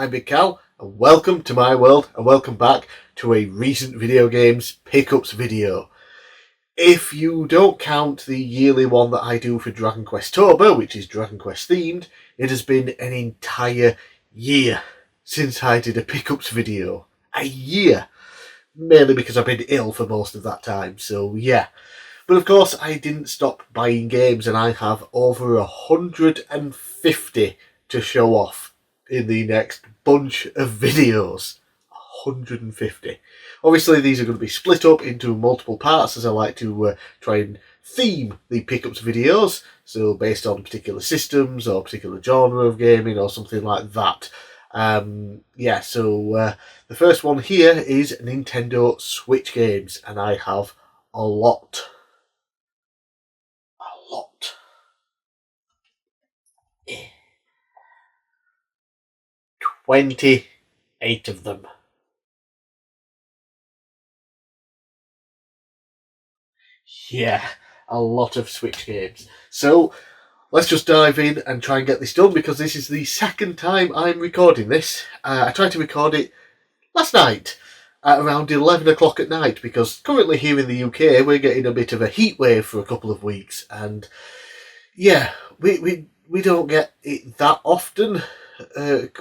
I'm bigcal, and welcome to my world, and welcome back to a recent video games pickups video. If you don't count the yearly one that I do for Dragon Quest Tober, which is Dragon Quest themed, it has been an entire year since I did a pickups video. A year! Mainly because I've been ill for most of that time, so yeah. But of course, I didn't stop buying games, and I have over 150 to show off in the next bunch of videos. 150. Obviously, these are going to be split up into multiple parts, as I like to try and theme the pickups videos, so based on particular systems or particular genre of gaming or something like that. So the first one here is Nintendo Switch games, and I have a lot. 28 of them. Yeah, a lot of Switch games. So let's just dive in and try and get this done, because this is the second time I'm recording this. I tried to record it last night at around 11 o'clock at night, because currently here in the UK we're getting a bit of a heat wave for a couple of weeks, and yeah, we don't get it that often.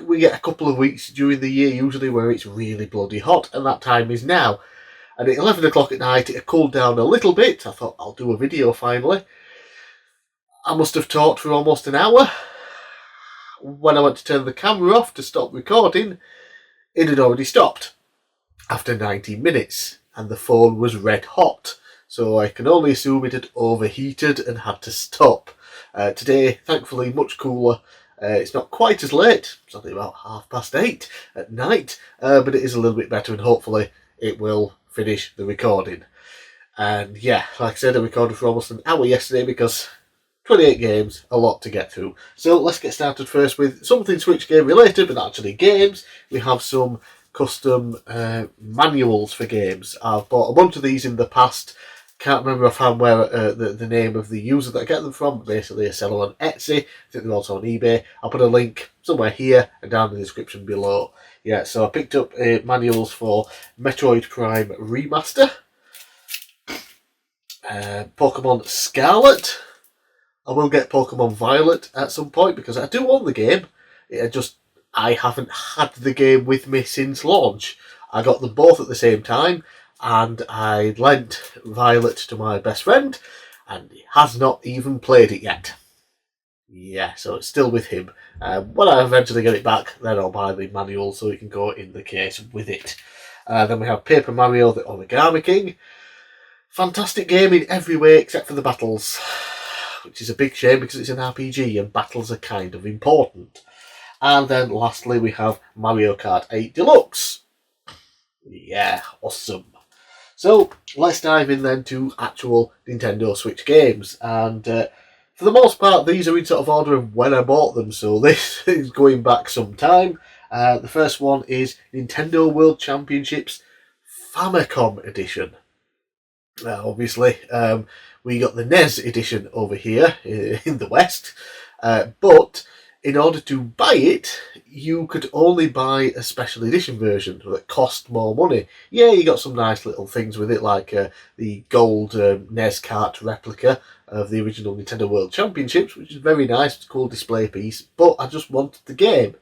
We get a couple of weeks during the year usually where it's really bloody hot, and that time is now. And at 11 o'clock at night it had cooled down a little bit. I thought, I'll do a video finally. I must have talked for almost an hour. When I went to turn the camera off to stop recording, it had already stopped after 19 minutes, and the phone was red hot. So I can only assume it had overheated and had to stop. Today, thankfully, much cooler. It's not quite as late. It's only about 8:30 at night, but it is a little bit better, and hopefully it will finish the recording. And yeah, like I said, I recorded for almost an hour yesterday because 28 games, a lot to get through. So let's get started first with something Switch game related, but not actually games. We have some custom manuals for games. I've bought a bunch of these in the past. Can't remember offhand where the name of the user that I get them from. Basically a seller on Etsy. I think they're also on eBay. I'll put a link somewhere here and down in the description below. Yeah, so I picked up manuals for Metroid Prime Remaster, Pokemon Scarlet. I will get Pokemon Violet at some point because I do own the game. I haven't had the game with me since launch. I got them both at the same time, and I lent Violet to my best friend, and he has not even played it yet. Yeah, so it's still with him. When I eventually get it back, then I'll buy the manual so it can go in the case with it. Then we have Paper Mario, the Origami King. Fantastic game in every way except for the battles, which is a big shame because it's an RPG and battles are kind of important. And then lastly we have Mario Kart 8 Deluxe. Yeah, awesome. So let's dive in then to actual Nintendo Switch games, and for the most part these are in sort of order of when I bought them, so this is going back some time. The first one is Nintendo World Championships Famicom Edition. Obviously we got the NES edition over here in the West, but in order to buy it, you could only buy a special edition version that cost more money. Yeah, you got some nice little things with it, like the gold NES cart replica of the original Nintendo World Championships, which is very nice. It's a cool display piece, but I just wanted the game.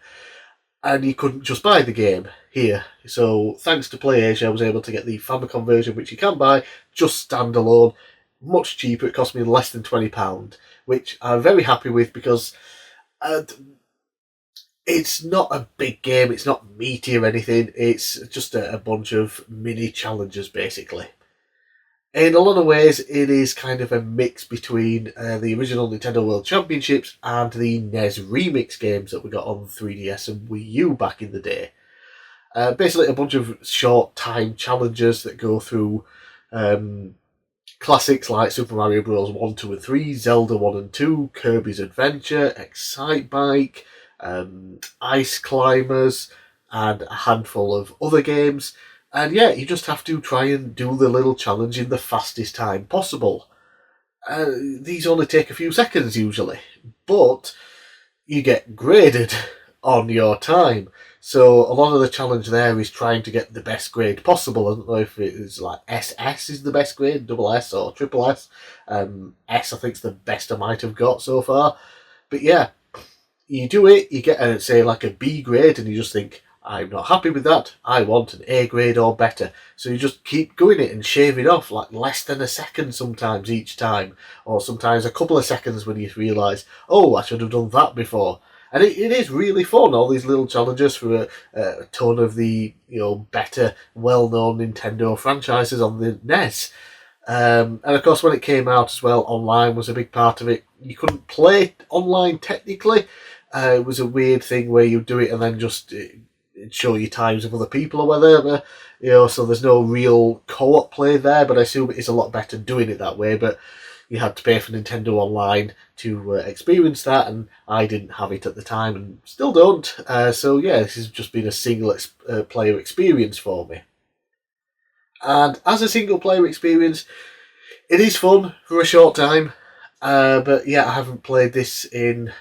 And you couldn't just buy the game here. So thanks to PlayAsia, I was able to get the Famicom version, which you can buy just standalone. Much cheaper. It cost me less than £20, which I'm very happy with because it's not a big game, it's not meaty or anything, it's just a bunch of mini challenges basically. In a lot of ways it is kind of a mix between the original Nintendo World Championships and the NES remix games that we got on 3DS and Wii U back in the day. Basically a bunch of short time challenges that go through classics like Super Mario Bros. 1, 2 and 3, Zelda 1 and 2, Kirby's Adventure, Excite Bike, Ice Climbers, and a handful of other games. And yeah, you just have to try and do the little challenge in the fastest time possible. These only take a few seconds usually, but you get graded on your time. So a lot of the challenge there is trying to get the best grade possible. I don't know if it is like SS is the best grade, double S or triple S. S I think is the best I might have got so far. But yeah, you do it, you get say like a B grade, and you just think, I'm not happy with that. I want an A grade or better. So you just keep going it and shaving off like less than a second sometimes each time, or sometimes a couple of seconds when you realise, oh, I should have done that before. And it is really fun, all these little challenges for a ton of the better, well-known Nintendo franchises on the NES. And of course, when it came out as well, online was a big part of it. You couldn't play online technically. It was a weird thing where you do it and then just show you times of other people or whatever, so there's no real co-op play there, but I assume it is a lot better doing it that way. But you had to pay for Nintendo Online to experience that, and I didn't have it at the time and still don't. So yeah, this has just been a single player experience for me. And as a single player experience, it is fun for a short time, but yeah, I haven't played this in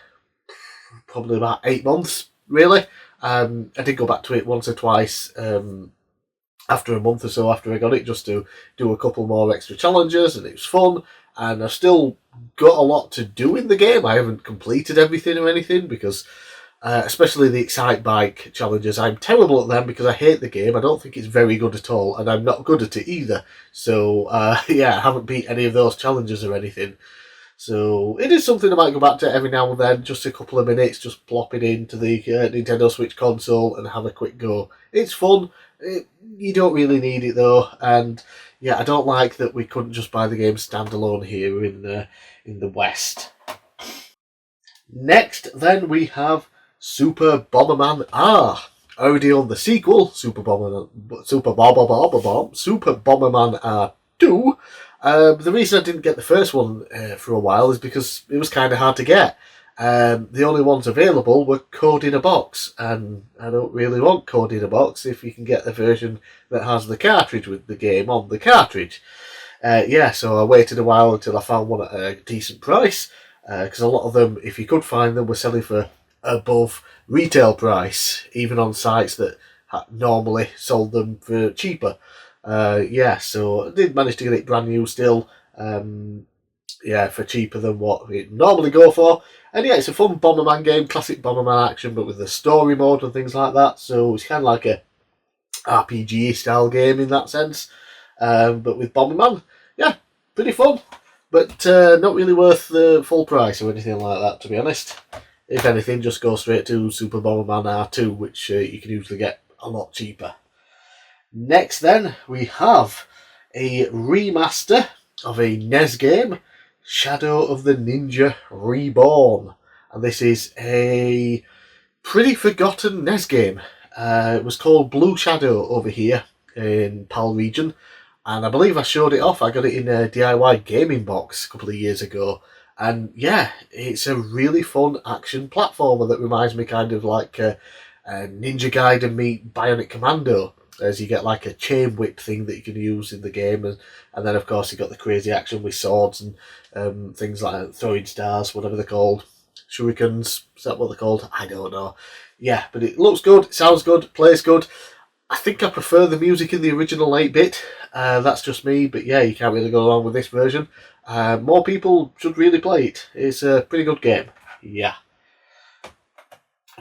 probably about 8 months, really. I did go back to it once or twice after a month or so after I got it, just to do a couple more extra challenges, and it was fun. And I've still got a lot to do in the game. I haven't completed everything or anything, because especially the Excite Bike challenges, I'm terrible at them because I hate the game. I don't think it's very good at all, and I'm not good at it either. So yeah, I haven't beat any of those challenges or anything. So it is something I might go back to every now and then, just a couple of minutes, just plop it into the Nintendo Switch console and have a quick go. It's fun. You don't really need it though, and yeah, I don't like that we couldn't just buy the game standalone here in the West. Next, then we have Super Bomberman R. I already own the sequel, Super Bomberman R2. The reason I didn't get the first one for a while is because it was kind of hard to get. The only ones available were code in a box, and I don't really want code in a box if you can get the version that has the cartridge with the game on the cartridge. So I waited a while until I found one at a decent price, because a lot of them, if you could find them, were selling for above retail price, even on sites that normally sold them for cheaper. So I did manage to get it brand new still, for cheaper than what it normally go for. And yeah, it's a fun Bomberman game, classic Bomberman action, but with the story mode and things like that. So it's kind of like a RPG style game in that sense. But with Bomberman, yeah, pretty fun, but not really worth the full price or anything like that, to be honest. If anything, just go straight to Super Bomberman R2, which you can usually get a lot cheaper. Next then, we have a remaster of a NES game, Shadow of the Ninja Reborn. And this is a pretty forgotten NES game. It was called Blue Shadow over here in PAL region, and I believe I showed it off. I got it in a DIY gaming box a couple of years ago. And yeah, it's a really fun action platformer that reminds me kind of like a Ninja Gaiden meet Bionic Commando, as you get like a chain whip thing that you can use in the game, and then of course you got the crazy action with swords and things like throwing stars, whatever they're called, shurikens, is that what they're called? I don't know. Yeah, but it looks good, it sounds good, plays good. I think I prefer the music in the original 8-bit, that's just me, but yeah, you can't really go along with this version. More people should really play it. It's a pretty good game. Yeah.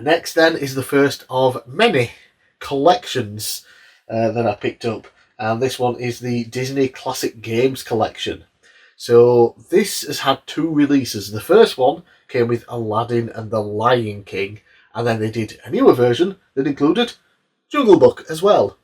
Next then is the first of many collections that I picked up, and this one is the Disney Classic Games Collection. So this has had 2 releases. The first one came with Aladdin and the Lion King, and then they did a newer version that included Jungle Book as well.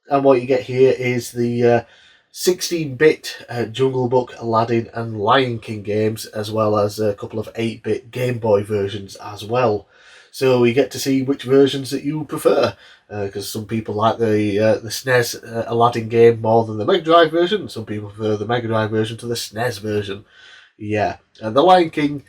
And what you get here is the 16-bit Jungle Book, Aladdin and Lion King games, as well as a couple of 8-bit Game Boy versions as well. So you get to see which versions that you prefer, because some people like the SNES Aladdin game more than the Mega Drive version. Some people prefer the Mega Drive version to the SNES version. Yeah, and the Lion King,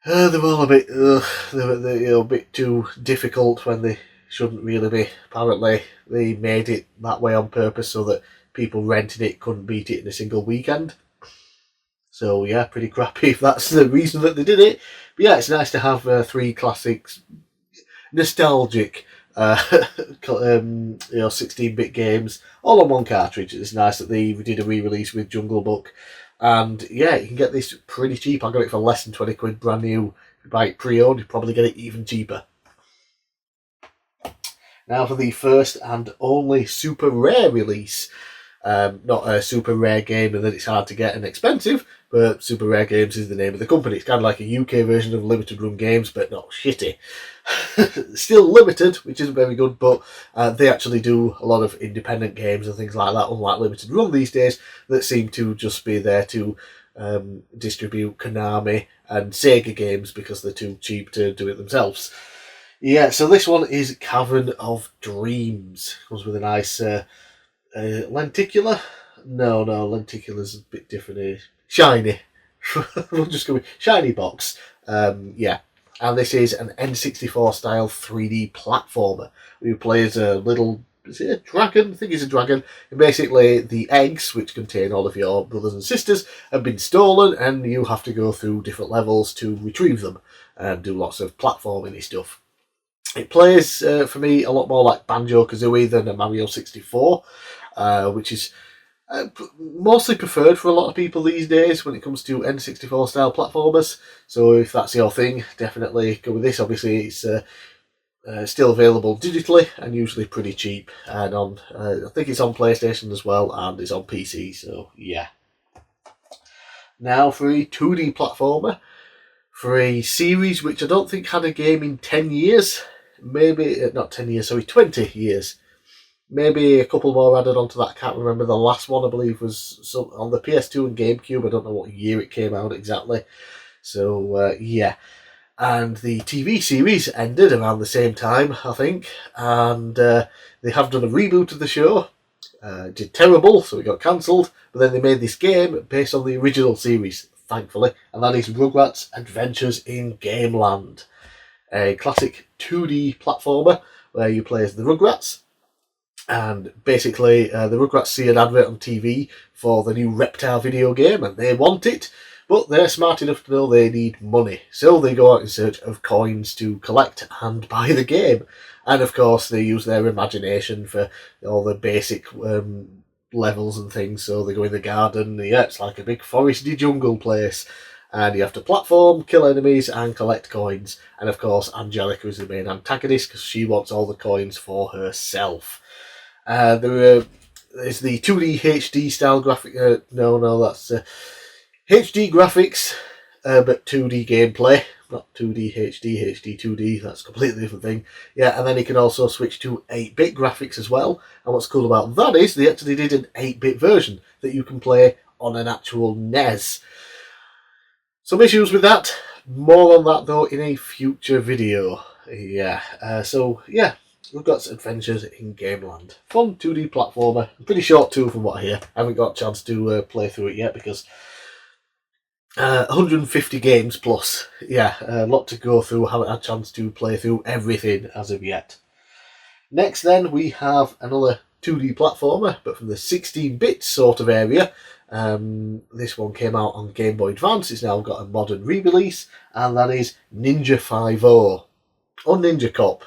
they're all a bit, they're a bit too difficult when they shouldn't really be. Apparently, they made it that way on purpose so that people renting it couldn't beat it in a single weekend. So yeah, pretty crappy if that's the reason that they did it. But yeah, it's nice to have 3 classics nostalgic, 16-bit games all on one cartridge. It's nice that they did a re-release with Jungle Book, and yeah, you can get this pretty cheap. I got it for less than 20 quid brand new. If you buy it pre-owned, you probably get it even cheaper. Now for the first and only super rare release. Not a super rare game in that it's hard to get and expensive, but Super Rare Games is the name of the company. It's kind of like a UK version of limited run games, but not shitty. Still limited, which isn't very good, but they actually do a lot of independent games and things like that, unlike limited run these days, that seem to just be there to distribute Konami and Sega games because they're too cheap to do it themselves. Yeah, so this one is Cavern of Dreams. Comes with a nice lenticular. No, lenticula's a bit different. Shiny. We'll just go with shiny box. Yeah. And this is an N64 style 3D platformer. You play as a little, is it a dragon? I think it's a dragon. And basically the eggs, which contain all of your brothers and sisters, have been stolen, and you have to go through different levels to retrieve them and do lots of platforming stuff. It plays, for me, a lot more like Banjo-Kazooie than a Mario 64, which is mostly preferred for a lot of people these days when it comes to N64 style platformers. So if that's your thing, definitely go with this. Obviously, it's still available digitally and usually pretty cheap. And on, I think it's on PlayStation as well, and it's on PC. So yeah. Now for a 2D platformer, for a series which I don't think had a game in 10 years. Maybe, not 10 years, sorry, 20 years. Maybe a couple more added onto that. I can't remember. The last one, I believe, was on the PS2 and GameCube. I don't know what year it came out exactly. So, yeah. And the TV series ended around the same time, I think. And they have done a reboot of the show. It did terrible, so it got cancelled. But then they made this game based on the original series, thankfully. And that is Rugrats Adventures in Gameland. A classic 2D platformer where you play as the Rugrats. And basically, the Rugrats see an advert on TV for the new Reptile video game, and they want it, but they're smart enough to know they need money. So they go out in search of coins to collect and buy the game. And of course, they use their imagination for all the basic levels and things. So they go in the garden, yeah, it's like a big foresty jungle place. And you have to platform, kill enemies, and collect coins. And of course, Angelica is the main antagonist because she wants all the coins for herself. There is the 2D HD style graphic. No, that's HD graphics, but 2D gameplay. Not 2D HD, HD 2D. That's a completely different thing. Yeah, and then you can also switch to 8-bit graphics as well. And what's cool about that is they actually did an 8-bit version that you can play on an actual NES. Some issues with that. More on that though in a future video. Yeah. So yeah. Rugrats Adventures in Gameland. Fun 2D platformer. Pretty short too from what I hear. I haven't got a chance to play through it yet because 150 games plus. Yeah, a lot to go through. Haven't had a chance to play through everything as of yet. Next then we have another 2D platformer, but from the 16-bit sort of area. This one came out on Game Boy Advance. It's now got a modern re-release, and that is Ninja 5-0. Or Ninja Cop.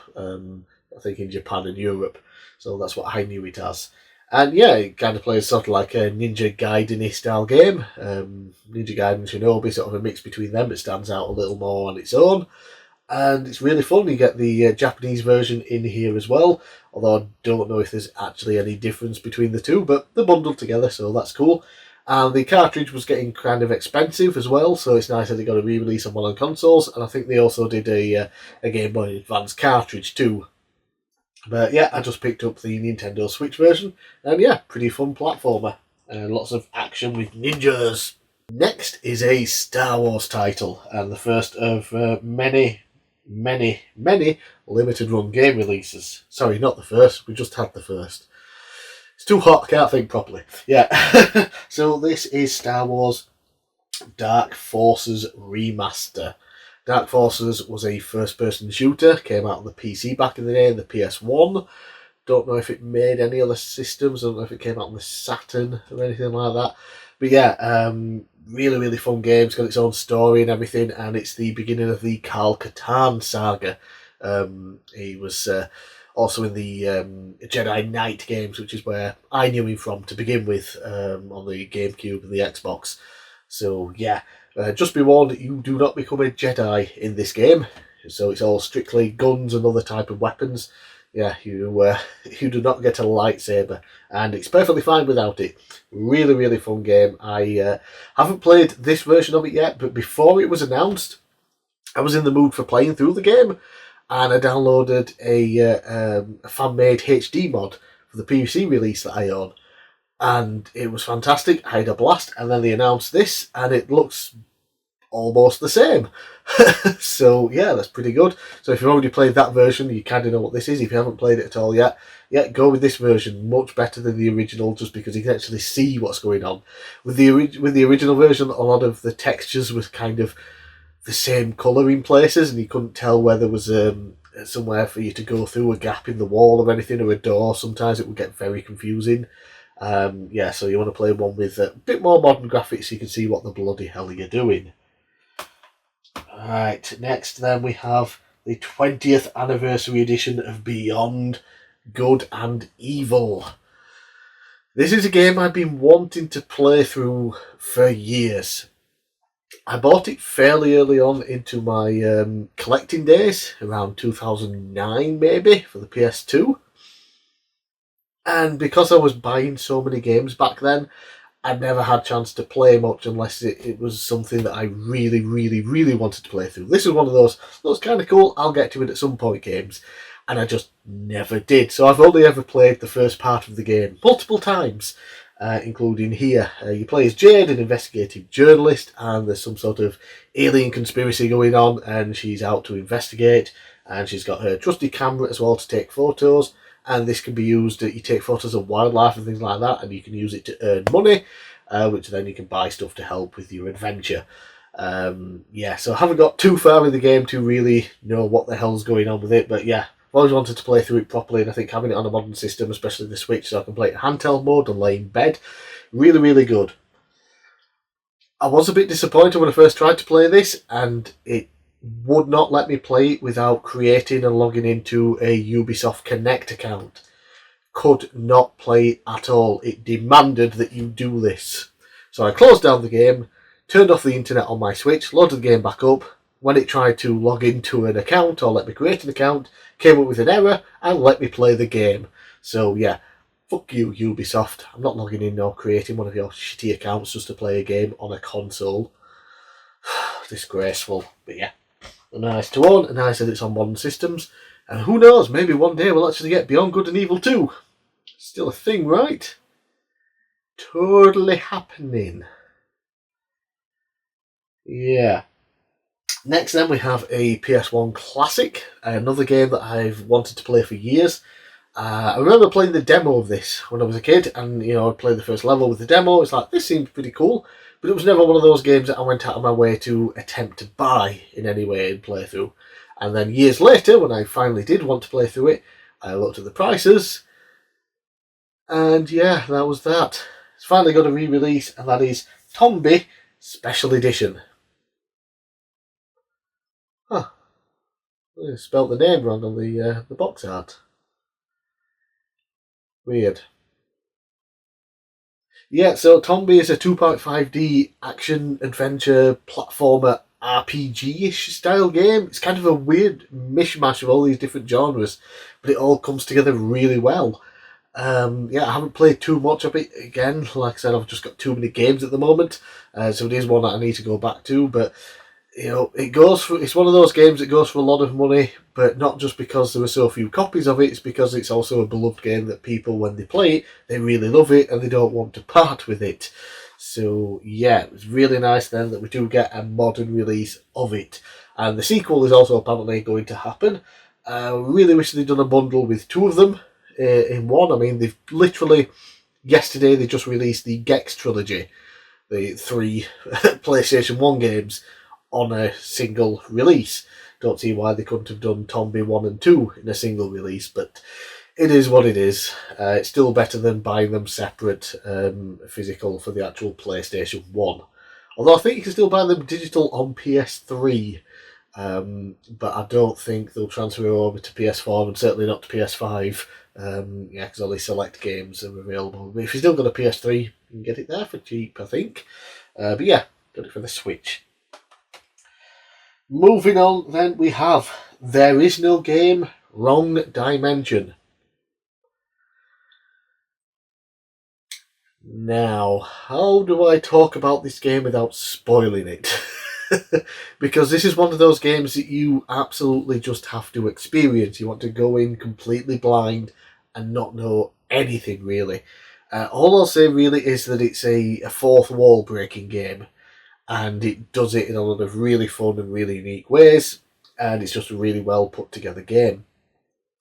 I think in Japan and Europe, so that's what I knew it as. And yeah, it kind of plays sort of like a Ninja Gaiden-y style game. Ninja Gaiden and Shinobi, sort of a mix between them. It stands out a little more on its own, and it's really fun. You get the Japanese version in here as well, although I don't know if there's actually any difference between the two, but they're bundled together, so that's cool. And the cartridge was getting kind of expensive as well, so it's nice that they got a re-release on modern consoles, and I think they also did a Game Boy Advance cartridge too. But yeah, I just picked up the Nintendo Switch version, and yeah, pretty fun platformer. Lots of action with ninjas. Next is a Star Wars title, and the first of many limited run game releases. Sorry, not the first, we just had the first. It's too hot, I can't think properly. Yeah, so this is Star Wars Dark Forces Remaster. Dark Forces was a first-person shooter, came out on the PC back in the day, the PS1. Don't know if it made any other systems, I don't know if it came out on the Saturn or anything like that. But yeah, really, really fun game. It's got its own story and everything, and it's the beginning of the Kal Katarn saga. He was also in the Jedi Knight games, which is where I knew him from to begin with, on the GameCube and the Xbox. So yeah, just be warned, you do not become a Jedi in this game. So it's all strictly guns and other type of weapons. Yeah, you you do not get a lightsaber, and it's perfectly fine without it. Really, really fun game. I haven't played this version of it yet, but before it was announced, I was in the mood for playing through the game, and I downloaded a fan-made HD mod for the PC release that I own, and it was fantastic. I had a blast, and then they announced this, and it looks almost the same. So yeah, that's pretty good. So if you've already played that version, you kind of know what this is. If you haven't played it at all yet, yeah, go with this version. Much better than the original, just because you can actually see what's going on. With the original version, a lot of the textures was kind of the same colour in places, and you couldn't tell where there was somewhere for you to go through, a gap in the wall or anything, or a door. Sometimes it would get very confusing. Yeah, so you want to play one with a bit more modern graphics so you can see what the bloody hell you're doing. Right, next then we have the 20th anniversary edition of Beyond Good and Evil. This is a game I've been wanting to play through for years. I bought it fairly early on into my collecting days, around 2009 maybe, for the PS2. And because I was buying so many games back then, I never had a chance to play much unless it was something that I really, really, really wanted to play through. This is one of those kind of cool, I'll get to it at some point games, and I just never did. So I've only ever played the first part of the game multiple times, including here. You play as Jade, an investigative journalist, and there's some sort of alien conspiracy going on, and she's out to investigate, and she's got her trusty camera as well to take photos. And this can be used, you take photos of wildlife and things like that, and you can use it to earn money, which then you can buy stuff to help with your adventure. Yeah, so I haven't got too far in the game to really know what the hell's going on with it, but yeah, I've always wanted to play through it properly, and I think having it on a modern system, especially the Switch, so I can play it in handheld mode and lay in bed, really, really good. I was a bit disappointed when I first tried to play this, and it would not let me play it without creating and logging into a Ubisoft Connect account. Could not play it at all. It demanded that you do this. So I closed down the game, turned off the internet on my Switch, loaded the game back up. When it tried to log into an account or let me create an account, came up with an error and let me play the game. So yeah, fuck you, Ubisoft. I'm not logging in or creating one of your shitty accounts just to play a game on a console. Disgraceful. But yeah, nice to own, and nice that it's on modern systems. And who knows, maybe one day we'll actually get Beyond Good and Evil 2. Still a thing, right? Totally happening. Yeah. Next then we have a PS1 classic, another game that I've wanted to play for years. I remember playing the demo of this when I was a kid, and I played the first level with the demo. It's like, this seems pretty cool, but it was never one of those games that I went out of my way to attempt to buy in any way and play through. And then years later, when I finally did want to play through it, I looked at the prices, and yeah, that was that. It's finally got a re-release, and that is Tombi Special Edition. Huh. I spelt the name wrong on the box art. Weird. Yeah, so Tombi is a 2.5D action-adventure platformer RPG-ish style game. It's kind of a weird mishmash of all these different genres, but it all comes together really well. Yeah, I haven't played too much of it. Again, like I said, I've just got too many games at the moment, so it is one that I need to go back to, but it's one of those games that goes for a lot of money, but not just because there are so few copies of it, it's because it's also a beloved game that people, when they play it, they really love it and they don't want to part with it. So yeah, it was really nice then that we do get a modern release of it. And the sequel is also apparently going to happen. I really wish they'd done a bundle with two of them in one. I mean, they've literally, yesterday they just released the Gex trilogy, the 3 PlayStation 1 games, on a single release. Don't see why they couldn't have done Tombi 1 and 2 in a single release, but it is what it is. It's still better than buying them separate physical for the actual PlayStation 1. Although I think you can still buy them digital on PS3. but I don't think they'll transfer over to PS4 and certainly not to PS5. Because only select games are available. But if you've still got a PS3, you can get it there for cheap, I think. But yeah, got it for the Switch. Moving on, then we have There Is No Game, Wrong Dimension. Now, how do I talk about this game without spoiling it? Because this is one of those games that you absolutely just have to experience. You want to go in completely blind and not know anything, really. All I'll say really is that it's a fourth wall breaking game, and it does it in a lot of really fun and really unique ways, and it's just a really well put together game.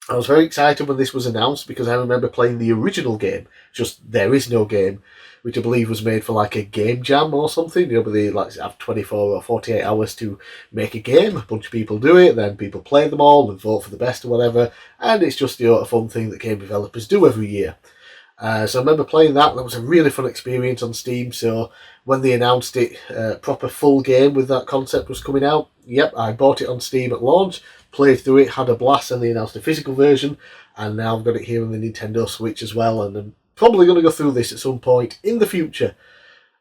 I was very excited when this was announced because I remember playing the original game, just There Is No Game, which I believe was made for like a game jam or something. You know, where they like have 24 or 48 hours to make a game. A bunch of people do it, then people play them all and vote for the best or whatever. And it's just a fun thing that game developers do every year. So I remember playing that. That was a really fun experience on Steam. So when they announced it, proper full game with that concept was coming out, yep, I bought it on Steam at launch, played through it, had a blast, and they announced a physical version. And now I've got it here on the Nintendo Switch as well. And I'm probably going to go through this at some point in the future.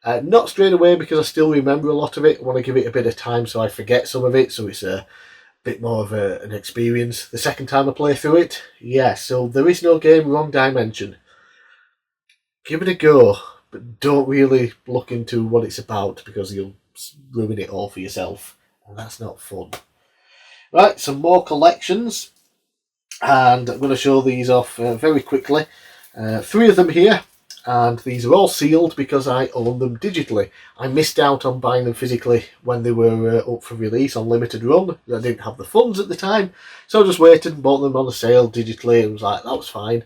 Not straight away because I still remember a lot of it. I want to give it a bit of time so I forget some of it. So it's a bit more of an experience the second time I play through it. Yeah, so There Is No Game, Wrong Dimension. Give it a go, but don't really look into what it's about because you'll ruin it all for yourself, and that's not fun. Right, some more collections, and I'm going to show these off very quickly. 3 of them here, and these are all sealed because I own them digitally. I missed out on buying them physically when they were up for release on limited run. I didn't have the funds at the time, so I just waited and bought them on a sale digitally, and was like, that was fine.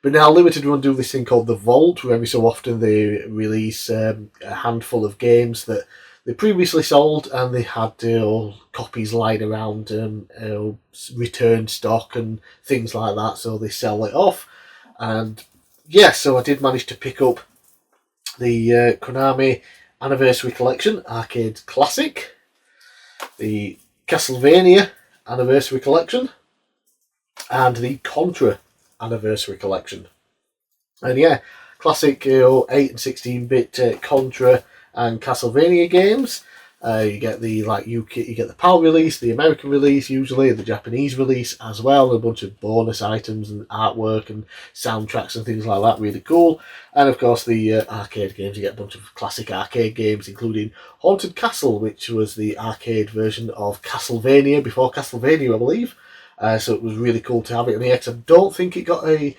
But now Limited Run do this thing called the Vault, where every so often they release a handful of games that they previously sold, and they had copies lying around, return stock and things like that, so they sell it off. And yeah, so I did manage to pick up the Konami Anniversary Collection Arcade Classic, the Castlevania Anniversary Collection, and the Contra Anniversary Collection. And yeah, classic 8 and 16-bit Contra and Castlevania games. You get the you get the PAL release, the American release usually, the Japanese release as well, a bunch of bonus items and artwork and soundtracks and things like that, really cool. And of course the arcade games, you get a bunch of classic arcade games, including Haunted Castle, which was the arcade version of Castlevania before Castlevania, I believe. So it was really cool to have it on the X. I don't think it got a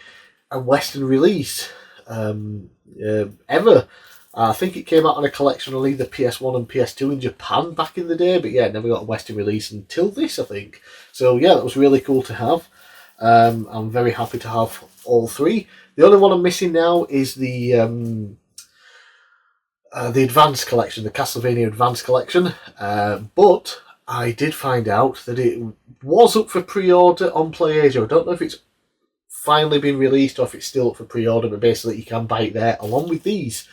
Western release ever. I think it came out on a collection on either PS1 and PS2 in Japan back in the day, but yeah, it never got a Western release until this, I think. So yeah, that was really cool to have. I'm very happy to have all 3. The only one I'm missing now is the Advanced Collection, the Castlevania Advanced Collection, but I did find out that it was up for pre-order on PlayAsia. I don't know if it's finally been released or if it's still up for pre-order, but basically you can buy it there along with these.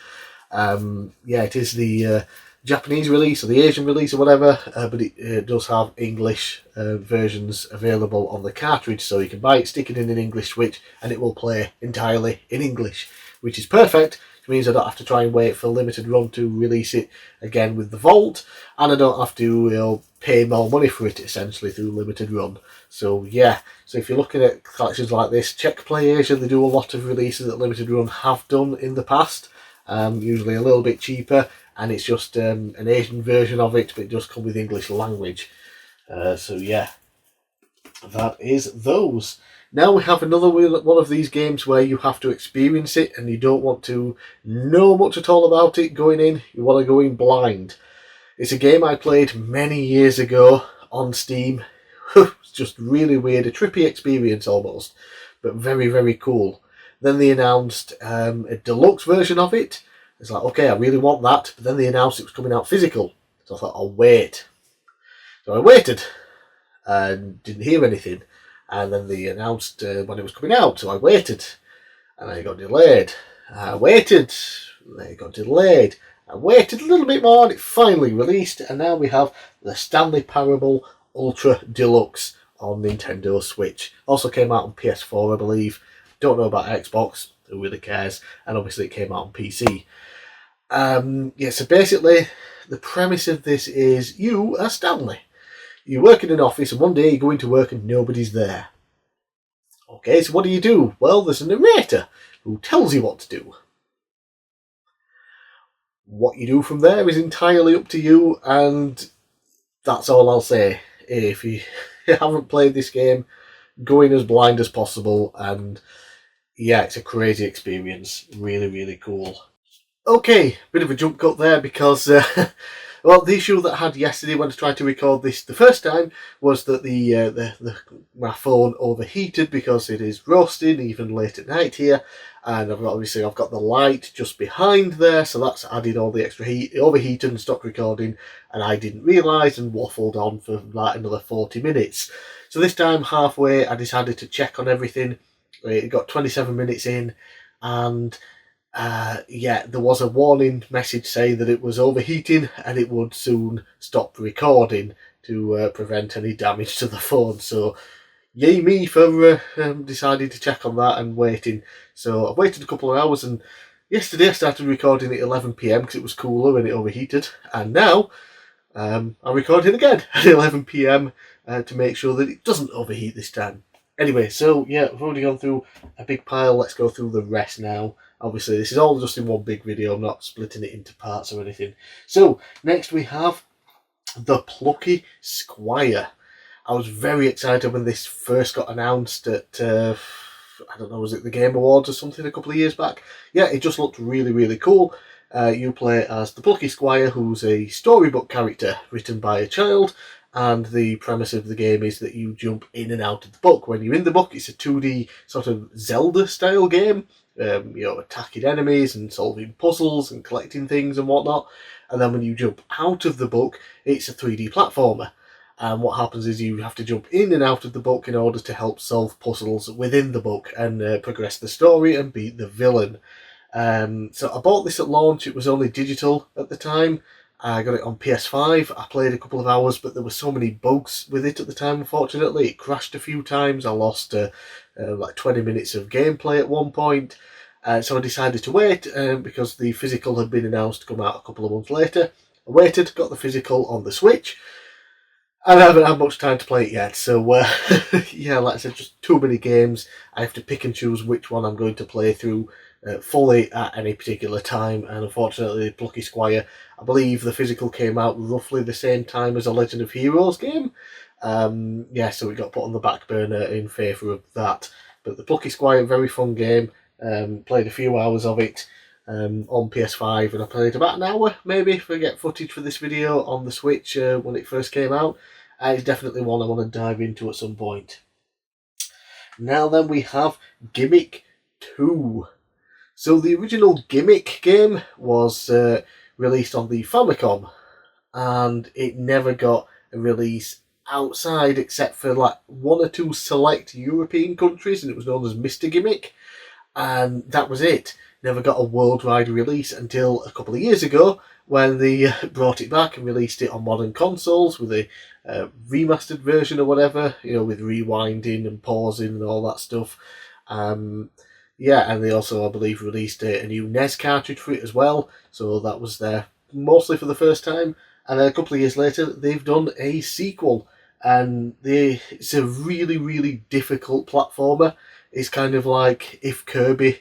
Yeah, it is the Japanese release or the Asian release or whatever, but it does have English versions available on the cartridge, so you can buy it, stick it in an English Switch, and it will play entirely in English, which is perfect. Which means I don't have to try and wait for Limited Run to release it again with the Vault, and I don't have to pay more money for it essentially through Limited Run. So yeah, so if you're looking at collections like this, check PlayAsia. They do a lot of releases that Limited Run have done in the past, usually a little bit cheaper, and it's just an Asian version of it, but it does come with English language. So yeah, that is those. Now we have another one of these games where you have to experience it and you don't want to know much at all about it going in. You want to go in blind. It's a game I played many years ago on Steam. It's just really weird, a trippy experience almost, but very, very cool. Then they announced a deluxe version of it. It's like, okay, I really want that, but then they announced it was coming out physical. So I thought, I'll wait. So I waited and didn't hear anything. And then they announced when it was coming out, so I waited. And then it got delayed. I waited. Then it got delayed. I waited a little bit more and it finally released. And now we have the Stanley Parable Ultra Deluxe on Nintendo Switch. Also came out on PS4, I believe. Don't know about Xbox, who really cares? And obviously it came out on PC. So basically, the premise of this is you are Stanley. You work in an office and one day you go into work and nobody's there. Okay, so what do? Well, there's a narrator who tells you what to do. What you do from there is entirely up to you, and that's all I'll say. If you haven't played this game, go in as blind as possible, and yeah, it's a crazy experience. Really, really cool. Okay, bit of a jump cut there because, well, the issue that I had yesterday when I tried to record this the first time was that my phone overheated because it is roasting even late at night here, and I've got the light just behind there, so that's adding all the extra heat. It overheated and stopped recording, and I didn't realise and waffled on for like another 40 minutes. So this time, halfway, I decided to check on everything. It got 27 minutes in, and there was a warning message saying that it was overheating and it would soon stop recording to prevent any damage to the phone. So, yay me for deciding to check on that and waiting. So I've waited a couple of hours, and yesterday I started recording at 11 PM because it was cooler and it overheated, and now I'm recording again at 11 PM to make sure that it doesn't overheat this time. Anyway, so yeah, we've already gone through a big pile. Let's go through the rest now. Obviously, this is all just in one big video. I'm not splitting it into parts or anything. So, next we have the Plucky Squire. I was very excited when this first got announced at, I don't know, was it the Game Awards or something a couple of years back? Yeah, it just looked really, really cool. You play as the Plucky Squire, who's a storybook character written by a child, and the premise of the game is that you jump in and out of the book. When you're in the book, it's a 2D sort of Zelda-style game. Attacking enemies and solving puzzles and collecting things and whatnot. And then when you jump out of the book, it's a 3D platformer. And what happens is you have to jump in and out of the book in order to help solve puzzles within the book and progress the story and beat the villain. So I bought this at launch. It was only digital at the time. I got it on PS5. I played a couple of hours, but there were so many bugs with it at the time, unfortunately. It crashed a few times. I lost like 20 minutes of gameplay at one point. So I decided to wait because the physical had been announced to come out a couple of months later. I waited, got the physical on the Switch, and I haven't had much time to play it yet. So, yeah, like I said, just too many games. I have to pick and choose which one I'm going to play through fully at any particular time, and unfortunately Plucky Squire, I believe the physical came out roughly the same time as a Legend of Heroes game. So it got put on the back burner in favour of that. But the Plucky Squire, very fun game. Played a few hours of it on PS5, and I played about an hour maybe if I get footage for this video on the Switch when it first came out. It's definitely one I want to dive into at some point. Now then, we have Gimmick II. So the original Gimmick game was released on the Famicom, and it never got a release outside except for like one or two select European countries, and it was known as Mr. Gimmick, and that was it. Never got a worldwide release until a couple of years ago when they brought it back and released it on modern consoles with a remastered version or whatever, with rewinding and pausing and all that stuff. And they also, I believe, released a new NES cartridge for it as well, so that was there mostly for the first time. And then a couple of years later, they've done a sequel, and it's a really, really difficult platformer. It's kind of like if Kirby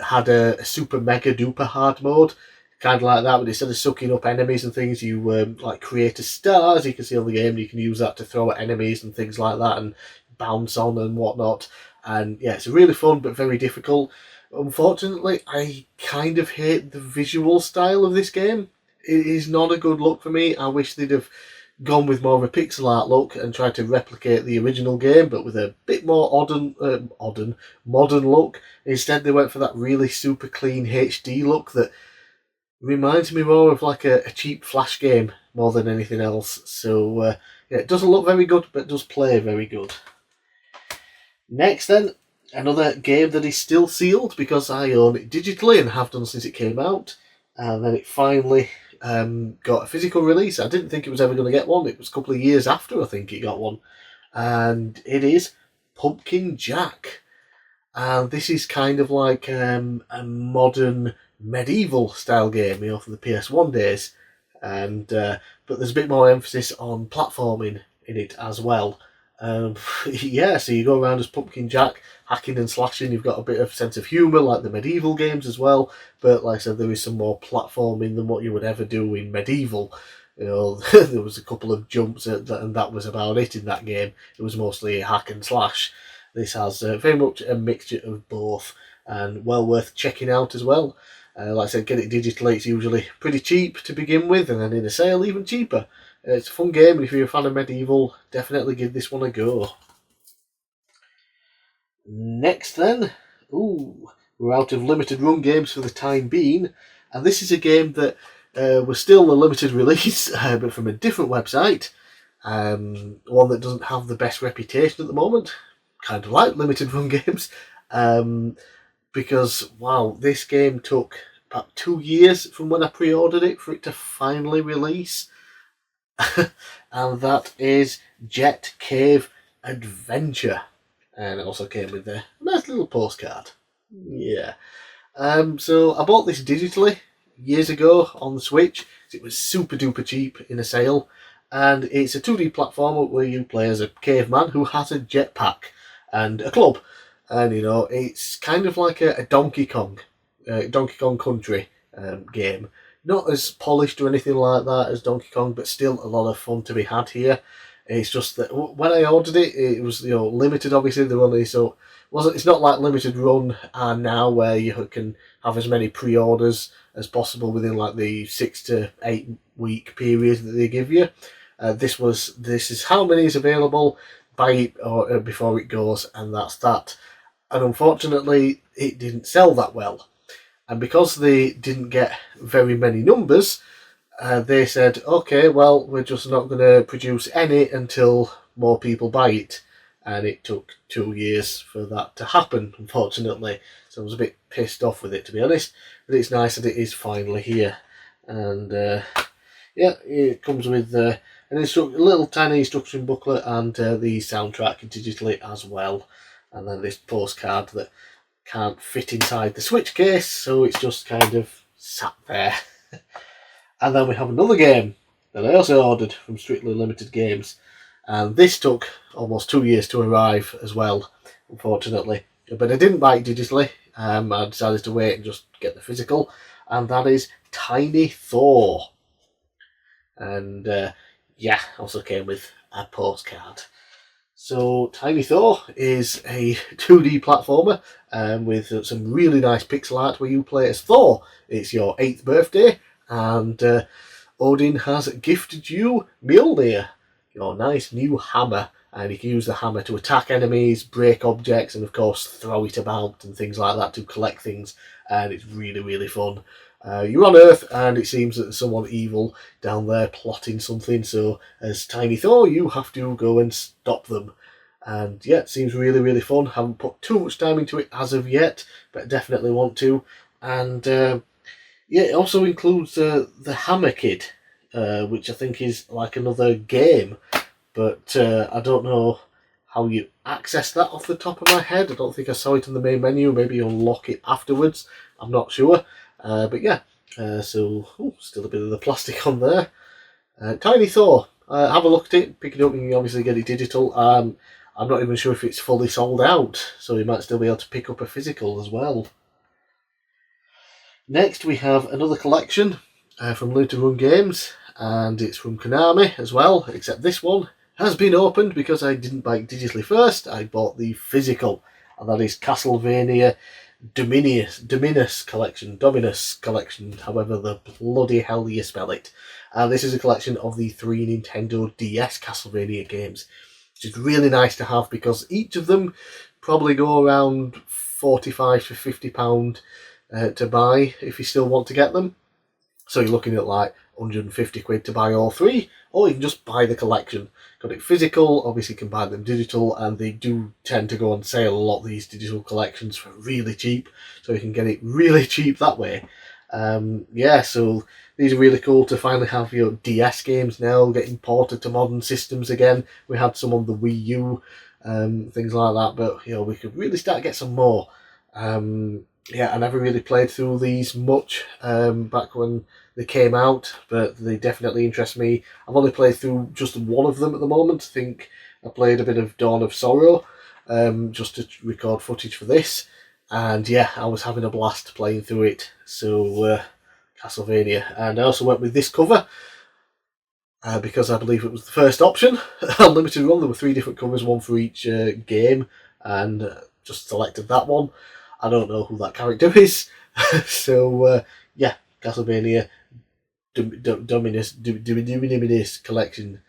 had a super mega duper hard mode, kind of like that, but instead of sucking up enemies and things, you create a star, as you can see on the game, and you can use that to throw at enemies and things like that and bounce on and whatnot. And yeah, it's really fun but very difficult. Unfortunately, I kind of hate the visual style of this game. It is not a good look for me. I wish they'd have gone with more of a pixel art look and tried to replicate the original game, but with a bit more modern look. Instead, they went for that really super clean HD look that reminds me more of like a cheap Flash game more than anything else. So it doesn't look very good, but does play very good. Next then, another game that is still sealed because I own it digitally and have done since it came out, and then it finally got a physical release. I didn't think it was ever going to get one. It was a couple of years after I think it got one. And it is Pumpkin Jack. And this is kind of like a modern medieval style game, from the PS1 days. And but there's a bit more emphasis on platforming in it as well. Yeah, so you go around as Pumpkin Jack, hacking and slashing. You've got a bit of sense of humour like the medieval games as well, but like I said, there is some more platforming than what you would ever do in medieval. There was a couple of jumps and that was about it in that game. It was mostly hack and slash. This has very much a mixture of both, and well worth checking out as well. Like I said, get it digitally. It's usually pretty cheap to begin with, and then in a sale even cheaper. It's a fun game, and if you're a fan of medieval, definitely give this one a go. Next then, we're out of limited run games for the time being, and this is a game that was still a limited release, but from a different website, one that doesn't have the best reputation at the moment, kind of like limited run games, because, wow, this game took about 2 years from when I pre-ordered it for it to finally release. And that is Jet Cave Adventure. And it also came with a nice little postcard. Yeah. So I bought this digitally years ago on the Switch. It was super duper cheap in a sale. And it's a 2D platformer where you play as a caveman who has a jetpack and a club. And, it's kind of like a Donkey Kong Country game. Not as polished or anything like that as Donkey Kong, but still a lot of fun to be had here. It's just that when I ordered it, it was limited. Obviously, they're only it's not like limited run and now where you can have as many pre-orders as possible within like the 6 to 8 week period that they give you. This is how many is available. Buy it or before it goes, and that's that. And unfortunately, it didn't sell that well. And because they didn't get very many numbers, they said, okay, well, we're just not going to produce any until more people buy it. And it took 2 years for that to happen, unfortunately. So I was a bit pissed off with it, to be honest. But it's nice that it is finally here. And yeah, it comes with a little tiny instruction booklet and the soundtrack digitally as well. And then this postcard that can't fit inside the Switch case, so it's just kind of sat there. And then we have another game that I also ordered from Strictly Limited Games, and this took almost 2 years to arrive as well, unfortunately. But I didn't buy it digitally. I decided to wait and just get the physical, and that is Tiny Thor. And yeah, also came with a postcard. So Tiny Thor is a 2D platformer with some really nice pixel art where you play as Thor. It's your 8th birthday, and Odin has gifted you Mjolnir, your nice new hammer, and you can use the hammer to attack enemies, break objects, and of course throw it about and things like that to collect things, and it's really, really fun. You're on Earth, and it seems that there's someone evil down there plotting something, so as Tiny Thor, you have to go and stop them. And yeah, it seems really, really fun. Haven't put too much time into it as of yet, but definitely want to. And yeah, it also includes the Hammer Kid, which I think is like another game, but I don't know how you access that off the top of my head. I don't think I saw it in the main menu. Maybe you unlock it afterwards. I'm not sure. But yeah, so still a bit of the plastic on there. Tiny Thor, have a look at it, pick it up, and you can obviously get it digital. I'm not even sure if it's fully sold out, so you might still be able to pick up a physical as well. Next we have another collection from Limited Run Games, and it's from Konami as well, except this one has been opened because I didn't buy it digitally first. I bought the physical, and that is Castlevania Dominus Collection, however the bloody hell you spell it. And this is a collection of the 3 Nintendo DS Castlevania games, which is really nice to have because each of them probably go around £45 to £50 to buy if you still want to get them. So you're looking at like 150 quid to buy all 3, or you can just buy the collection. Got it physical, obviously you can buy them digital, and they do tend to go on sale, a lot of these digital collections, for really cheap, so you can get it really cheap that way. Yeah, so these are really cool to finally have DS games now getting ported to modern systems again. We had some on the Wii U, things like that, but we could really start to get some more. Yeah, I never really played through these much back when they came out, but they definitely interest me. I've only played through just one of them at the moment. I think I played a bit of Dawn of Sorrow, just to record footage for this. And yeah, I was having a blast playing through it. So, Castlevania. And I also went with this cover, because I believe it was the first option. Unlimited Run, there were 3 different covers, one for each game, and just selected that one. I don't know who that character is. So, yeah, Castlevania Dominus Collection.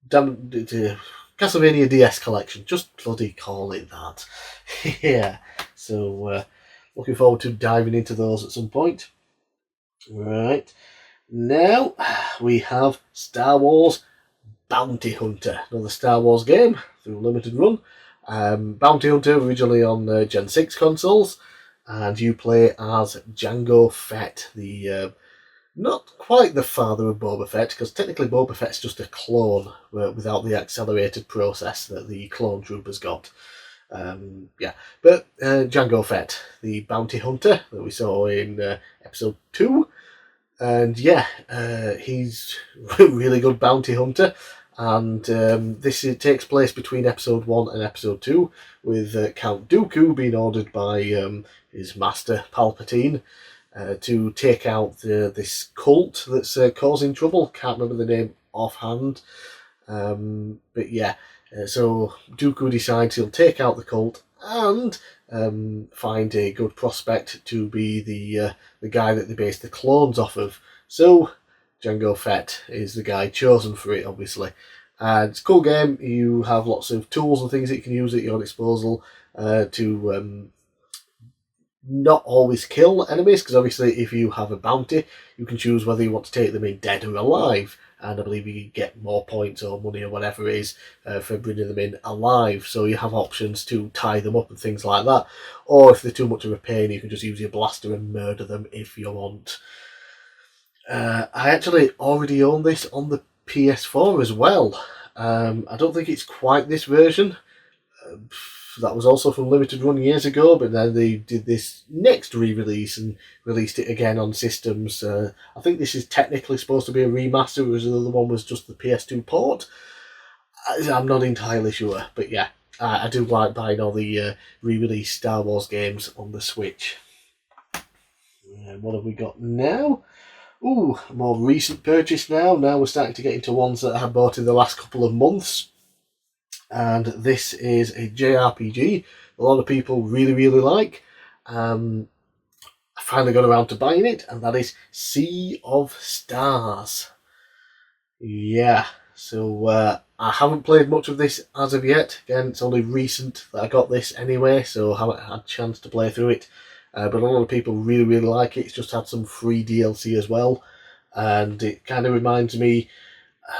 Castlevania DS Collection. Just bloody call it that. Yeah. So, looking forward to diving into those at some point. Right. Now, we have Star Wars Bounty Hunter. Another Star Wars game through Limited Run. Bounty Hunter originally on Gen 6 consoles. And you play as Jango Fett, the not quite the father of Boba Fett, because technically Boba Fett's just a clone without the accelerated process that the clone troopers got. Yeah, but Jango Fett, the bounty hunter that we saw in episode 2, and yeah, he's a really good bounty hunter. And this takes place between episode 1 and episode 2, with Count Dooku being ordered by his master Palpatine to take out this cult that's causing trouble. Can't remember the name offhand. But yeah, so Dooku decides he'll take out the cult and find a good prospect to be the guy that they base the clones off of. So Jango Fett is the guy chosen for it, obviously. And it's a cool game. You have lots of tools and things that you can use at your disposal to not always kill enemies, because obviously if you have a bounty, you can choose whether you want to take them in dead or alive. And I believe you can get more points or money or whatever it is for bringing them in alive. So you have options to tie them up and things like that. Or if they're too much of a pain, you can just use your blaster and murder them if you want. I actually already own this on the PS4 as well. I don't think it's quite this version. That was also from Limited Run years ago, but then they did this next re-release and released it again on systems. I think this is technically supposed to be a remaster, whereas the other one was just the PS2 port. I'm not entirely sure, but yeah, I do like buying all the re-release Star Wars games on the Switch. And what have we got now? Ooh, a more recent purchase now. Now we're starting to get into ones that I have bought in the last couple of months. And this is a JRPG a lot of people really, really like. I finally got around to buying it, and that is Sea of Stars. Yeah, so I haven't played much of this as of yet. Again, it's only recent that I got this anyway, so I haven't had a chance to play through it. But a lot of people really, really like it. It's just had some free DLC as well. And it kind of reminds me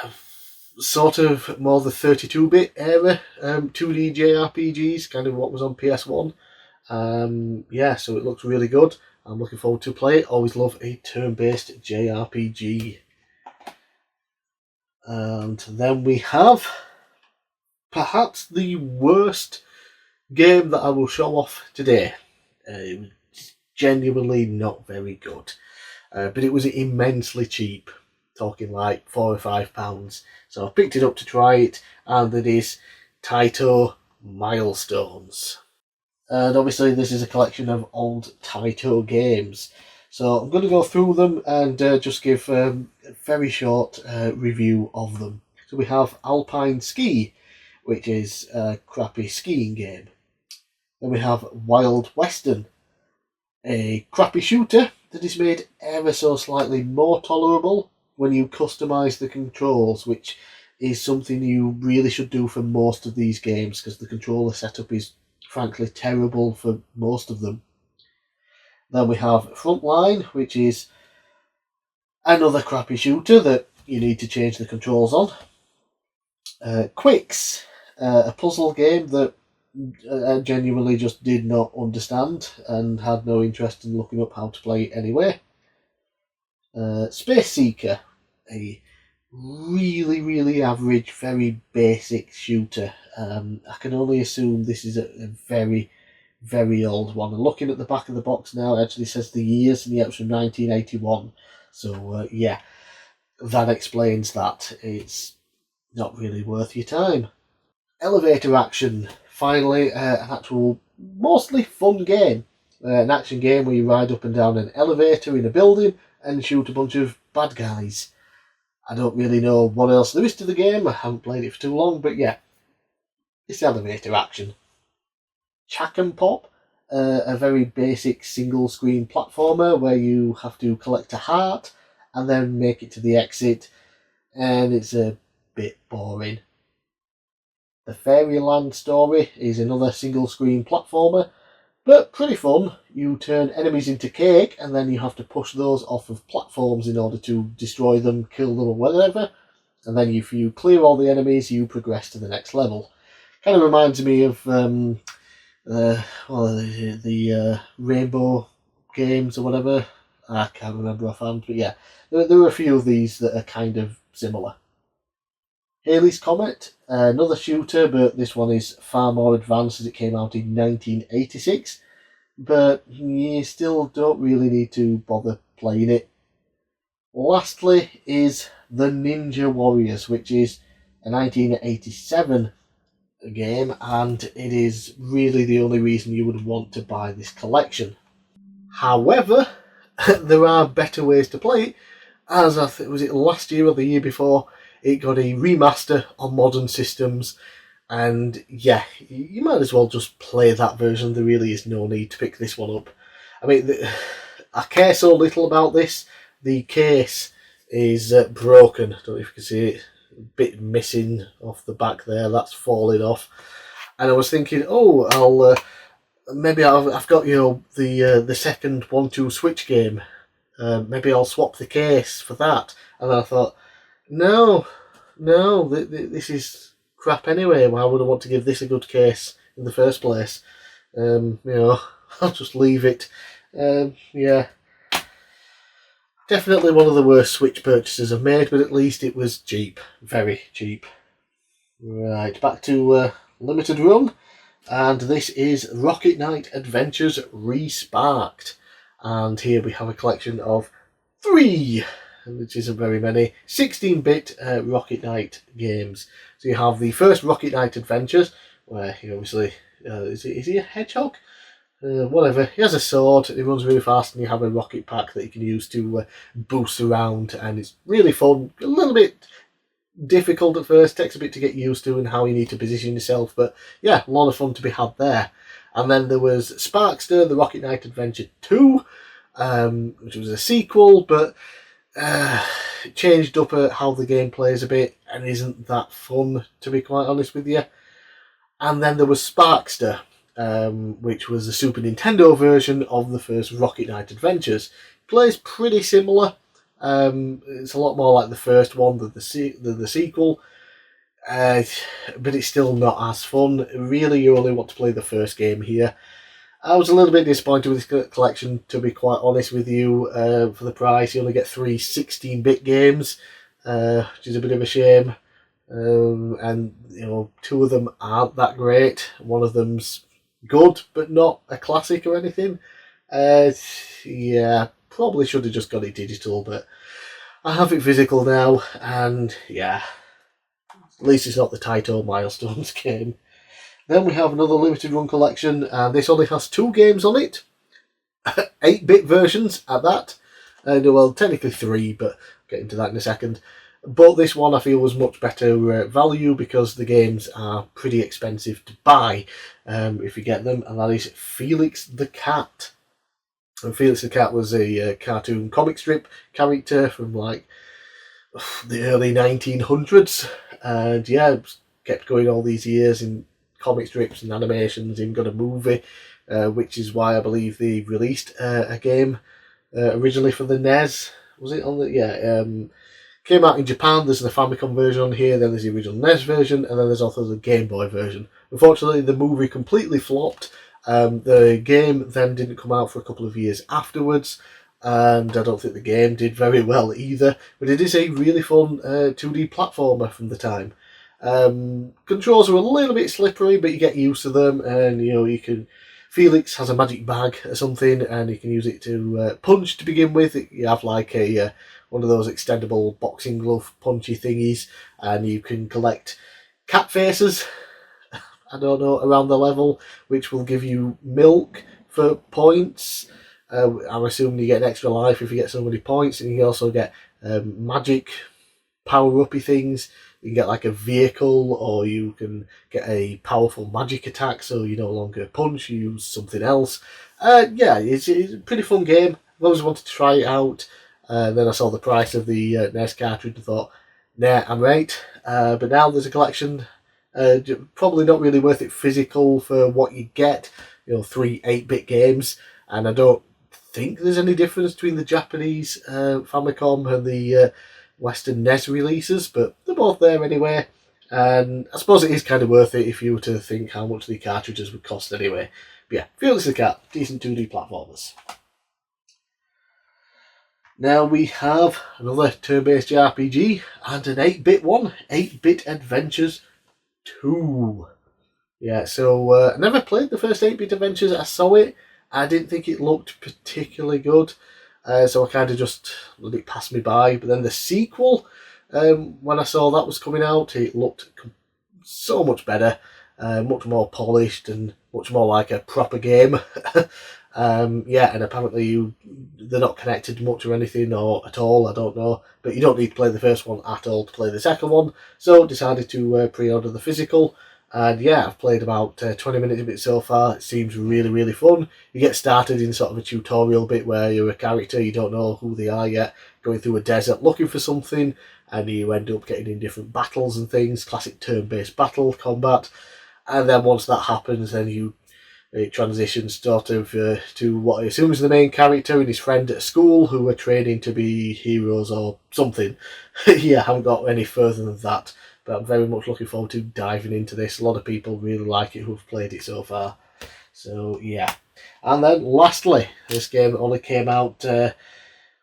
of sort of more the 32-bit era 2D JRPGs, kind of what was on PS1. Yeah, so it looks really good. I'm looking forward to play it. Always love a turn-based JRPG. And then we have perhaps the worst game that I will show off today. It was genuinely not very good. But it was immensely cheap. Talking like £4 or £5. So I picked it up to try it, and it is Tito Milestones. And obviously this is a collection of old Tito games. So I'm going to go through them and just give a very short review of them. So we have Alpine Ski, which is a crappy skiing game. Then we have Wild Western, a crappy shooter that is made ever so slightly more tolerable when you customise the controls, which is something you really should do for most of these games, because the controller setup is frankly terrible for most of them. Then we have Frontline, which is another crappy shooter that you need to change the controls on. Quicks, a puzzle game that I genuinely just did not understand and had no interest in looking up how to play it anyway. Space Seeker, a really, really average, very basic shooter. I can only assume this is a very, very old one. And looking at the back of the box now, it actually says the years, and yeah, it's from 1981. So, yeah, that explains that. It's not really worth your time. Elevator Action, finally, an actual, mostly fun game. An action game where you ride up and down an elevator in a building and shoot a bunch of bad guys. I don't really know what else there is to the game. I haven't played it for too long, but yeah, it's elevator action. Chack and Pop, a very basic single screen platformer where you have to collect a heart and then make it to the exit, and it's a bit boring. The Fairyland Story is another single screen platformer, but pretty fun. You turn enemies into cake and then you have to push those off of platforms in order to destroy them, kill them or whatever. And then if you clear all the enemies, you progress to the next level. Kind of reminds me of the Rainbow games or whatever. I can't remember offhand, but yeah, there are a few of these that are kind of similar. Halley's Comet, another shooter, but this one is far more advanced as it came out in 1986. But you still don't really need to bother playing it. Lastly is The Ninja Warriors, which is a 1987 game, and it is really the only reason you would want to buy this collection. However, there are better ways to play it, as was it last year or the year before, it got a remaster on modern systems, and yeah, you might as well just play that version. There really is no need to pick this one up. I mean, I care so little about this. The case is broken. I don't know if you can see it. A bit missing off the back there. That's falling off. And I was thinking, maybe I've got the second 1-2 Switch game. Maybe I'll swap the case for that. And then I thought, no, this is crap anyway. Why would I want to give this a good case in the first place? I'll just leave it. Yeah. Definitely one of the worst Switch purchases I've made, but at least it was cheap. Very cheap. Right, back to Limited Run. And this is Rocket Knight Adventures Resparked. And here we have a collection of 3, which isn't very many, 16-bit Rocket Knight games. So you have the first Rocket Knight Adventures, where he obviously, is he a hedgehog? Whatever, he has a sword, he runs really fast, and you have a rocket pack that you can use to boost around, and it's really fun, a little bit difficult at first, takes a bit to get used to and how you need to position yourself, but yeah, a lot of fun to be had there. And then there was Sparkster, the Rocket Knight Adventure 2, which was a sequel, but it changed up how the game plays a bit and isn't that fun, to be quite honest with you. And then there was Sparkster, which was the Super Nintendo version of the first Rocket Knight Adventures. Plays pretty similar. It's a lot more like the first one than the sequel, but it's still not as fun. Really, you only want to play the first game here. I was a little bit disappointed with this collection, to be quite honest with you. For the price, you only get 3 16-bit games, which is a bit of a shame. And 2 of them aren't that great. One of them's good, but not a classic or anything. Yeah, probably should have just got it digital, but I have it physical now, and yeah, at least it's not the Tito Milestones game. Then we have another limited run collection, and this only has 2 games on it. 8-bit versions at that. Well, technically 3, but I'll get into that in a second. But this one I feel was much better value because the games are pretty expensive to buy if you get them, and that is Felix the Cat. And Felix the Cat was a cartoon comic strip character from like the early 1900s, and yeah, it kept going all these years in comic strips and animations. Even got a movie, which is why I believe they released a game originally for the NES. Was it on the Came out in Japan. There's the Famicom version on here, then there's the original NES version, and then there's also the Game Boy version. Unfortunately, the movie completely flopped. The game then didn't come out for a couple of years afterwards, and I don't think the game did very well either. But it is a really fun 2D platformer from the time. Controls are a little bit slippery, but you get used to them, and you can. Felix has a magic bag or something, and you can use it to punch to begin with. You have like a one of those extendable boxing glove punchy thingies, and you can collect cat faces. I don't know, around the level, which will give you milk for points. I'm assuming you get an extra life if you get so many points, and you can also get magic power-uppy things. You can get like a vehicle, or you can get a powerful magic attack, so you no longer punch, you use something else. Yeah, it's a pretty fun game. I've always wanted to try it out. Then I saw the price of the NES cartridge and thought, nah, I'm right. But now there's a collection. Probably not really worth it physical for what you get. 3 8-bit games, and I don't think there's any difference between the Japanese Famicom and the Western NES releases, but they're both there anyway. And I suppose it is kind of worth it if you were to think how much the cartridges would cost anyway. But yeah, Felix the Cat, decent 2D platformers. Now we have another turn-based RPG and an 8-bit one, 8-Bit Adventures 2. Yeah, so I never played the first 8-Bit Adventures. I saw it. I didn't think it looked particularly good. So I kind of just let it pass me by. But then the sequel, when I saw that was coming out, it looked so much better, much more polished and much more like a proper game. Yeah, and apparently they're not connected much or anything or at all, I don't know. But you don't need to play the first one at all to play the second one. So decided to pre-order the physical. And yeah, I've played about 20 minutes of it so far. It seems really, really fun. You get started in sort of a tutorial bit where you're a character, you don't know who they are yet, going through a desert looking for something, and you end up getting in different battles and things, classic turn-based battle combat. And then once that happens, then it transitions sort of to what I assume is the main character and his friend at school who are training to be heroes or something. Yeah, I haven't got any further than that. But I'm very much looking forward to diving into this. A lot of people really like it who've played it so far. So, yeah. And then, lastly, this game only came out a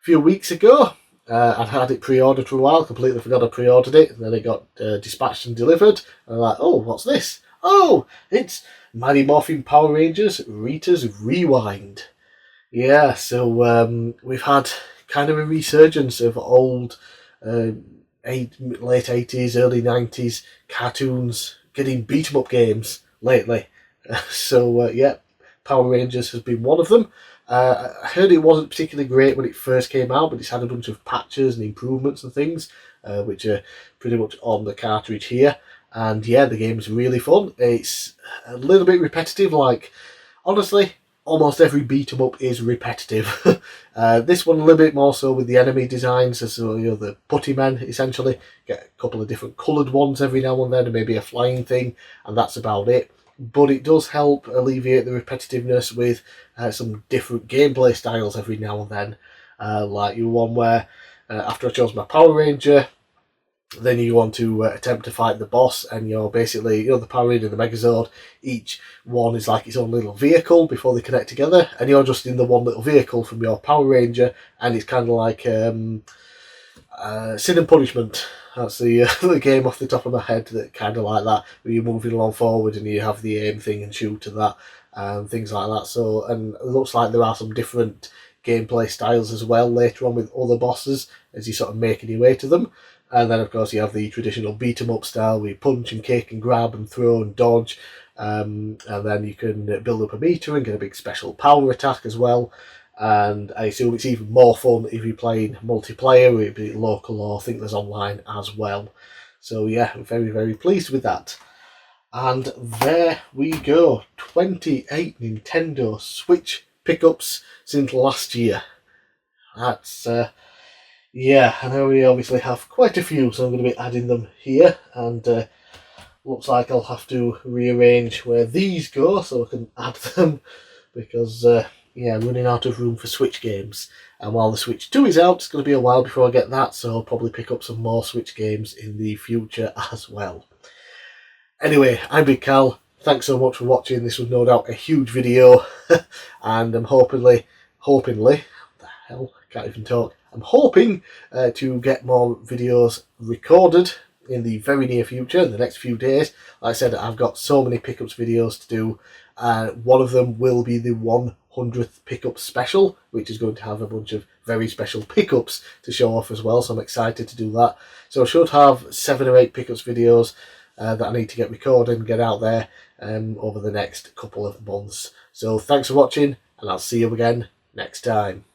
few weeks ago. I'd had it pre-ordered for a while, completely forgot I pre-ordered it. And then it got dispatched and delivered. And I'm like, oh, what's this? Oh, it's Mighty Morphin Power Rangers Ritas Rewind. Yeah, so we've had kind of a resurgence of old... late 80s, early 90s cartoons getting beat-em-up games lately. So, yeah, Power Rangers has been one of them. I heard it wasn't particularly great when it first came out, but it's had a bunch of patches and improvements and things, which are pretty much on the cartridge here. And yeah, the game's really fun. It's a little bit repetitive, like, honestly, almost every beat-em-up is repetitive. This one a little bit more so with the enemy designs, so the putty men essentially. Get a couple of different coloured ones every now and then, and maybe a flying thing, and that's about it. But it does help alleviate the repetitiveness with some different gameplay styles every now and then. Like your one where, after I chose my Power Ranger, then you want to attempt to fight the boss, and you're basically, the Power Ranger and the Megazord, each one is like its own little vehicle before they connect together, and you're just in the one little vehicle from your Power Ranger, and it's kind of like Sin and Punishment. That's the game off the top of my head, that kind of like that, where you're moving along forward and you have the aim thing and shoot to that, and things like that. So, and it looks like there are some different gameplay styles as well later on with other bosses as you're sort of making your way to them. And then, of course, you have the traditional beat-em-up style where you punch and kick and grab and throw and dodge. And then you can build up a meter and get a big special power attack as well. And I assume it's even more fun if you're playing multiplayer, whether it be local or I think there's online as well. So yeah, I'm very, very pleased with that. And there we go. 28 Nintendo Switch pickups since last year. That's... yeah, I know we obviously have quite a few, so I'm going to be adding them here, and looks like I'll have to rearrange where these go so I can add them, because, yeah, running out of room for Switch games. And while the Switch 2 is out, it's going to be a while before I get that, so I'll probably pick up some more Switch games in the future as well. Anyway, I'm Big Cal. Thanks so much for watching. This was no doubt a huge video, and I'm hoping to get more videos recorded in the very near future, in the next few days. Like I said, I've got so many pickups videos to do. One of them will be the 100th pickup special, which is going to have a bunch of very special pickups to show off as well, so I'm excited to do that. So I should have 7 or 8 pickups videos that I need to get recorded and get out there over the next couple of months. So thanks for watching, and I'll see you again next time.